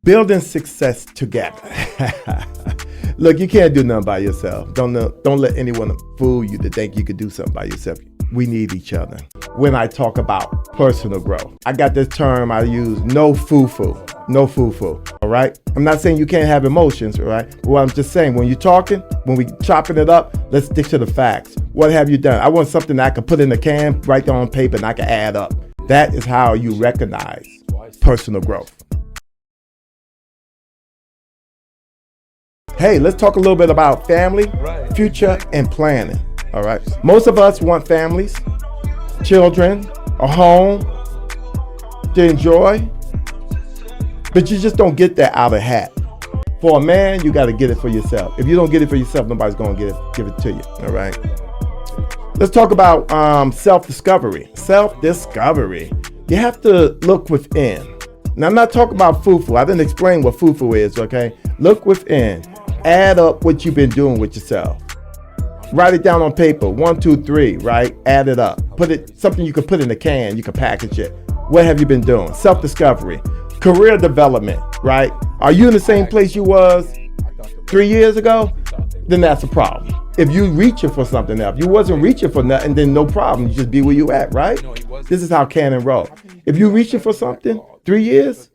Building success together. Look, you can't do nothing by yourself. Don't let anyone fool you to think you could do something by yourself. We need each other. When I talk about personal growth, I got this term I use, no foo-foo. No foo-foo, all right? I'm not saying you can't have emotions, all right? Well, I'm just saying when you're talking, when we chopping it up, let's stick to the facts. What have you done? I want something that I can put in a can, write down on paper, and I can add up. That is how you recognize personal growth. Hey, let's talk a little bit about family, future, and planning, all right? Most of us want families, children, a home to enjoy, but you just don't get that out of hat. For a man, you got to get it for yourself. If you don't get it for yourself, nobody's going to give it to you, all right? Let's talk about self-discovery. Self-discovery. You have to look within. Now, I'm not talking about foo-foo. I didn't explain what foo-foo is, okay? Look within. Add up what you've been doing with yourself. Write it down on paper. 1, 2, 3, right? Add it up. Put it, something you can put in a can. You can package it. What have you been doing? Self-discovery. Career development, right? Are you in the same place you was 3 years ago? Then that's a problem. If you reaching for something else, you wasn't reaching for nothing, then no problem. You just be where you at, right? This is how Cannon roll. If you reaching for something 3 years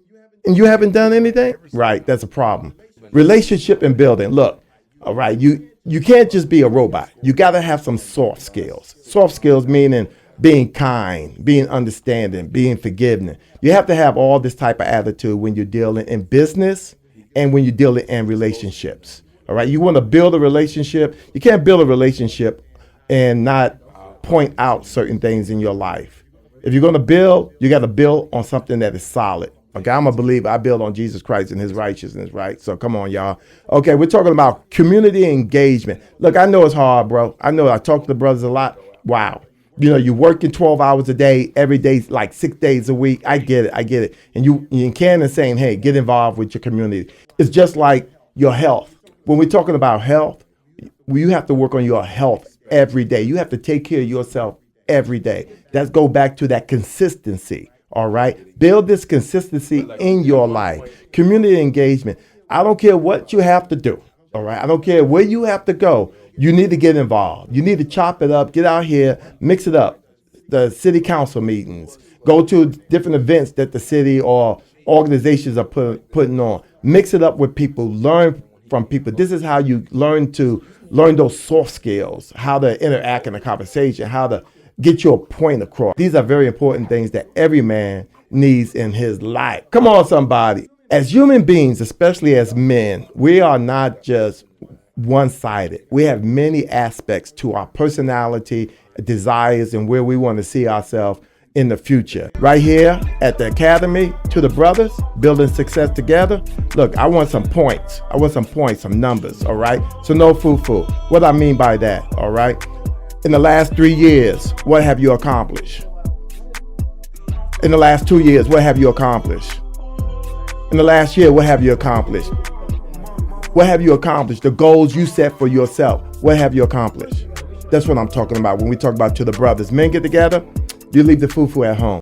and you haven't done anything, right? That's a problem. Relationship and building. Look, all right, you can't just be a robot. You got to have some soft skills. Soft skills meaning being kind, being understanding, being forgiving. You have to have all this type of attitude when you're dealing in business and when you're dealing in relationships. All right, you want to build a relationship. You can't build a relationship and not point out certain things in your life. If you're going to build, you got to build on something that is solid. Okay, I'm a believer. I build on Jesus Christ and his righteousness, right? So come on, y'all. Okay, we're talking about community engagement. Look, I know it's hard, bro. I know I talk to the brothers a lot. Wow. You know, you're working 12 hours a day, every day, like 6 days a week. I get it. And you in Canada saying, hey, get involved with your community. It's just like your health. When we're talking about health, you have to work on your health every day. You have to take care of yourself every day. Let's go back to that consistency. All right. Build this consistency in your life. Community engagement. I don't care what you have to do. All right. I don't care where you have to go. You need to get involved. You need to chop it up, get out here, mix it up. The city council meetings, go to different events that the city or organizations are putting on. Mix it up with people, learn from people. This is how you learn those soft skills, how to interact in a conversation, how to get your point across. These are very important things that every man needs in his life. Come on, somebody. As human beings, especially as men, we are not just one-sided. We have many aspects to our personality, desires, and where we want to see ourselves in the future. Right here at the Academy, to the brothers, building success together. Look, I want some points. Some numbers, all right? So no foo-foo. What I mean by that, all right? In the last 3 years, what have you accomplished? In the last 2 years, what have you accomplished? In the last year, what have you accomplished? What have you accomplished? The goals you set for yourself, what have you accomplished? That's what I'm talking about when we talk about to the brothers. Men get together, you leave the foo-foo at home.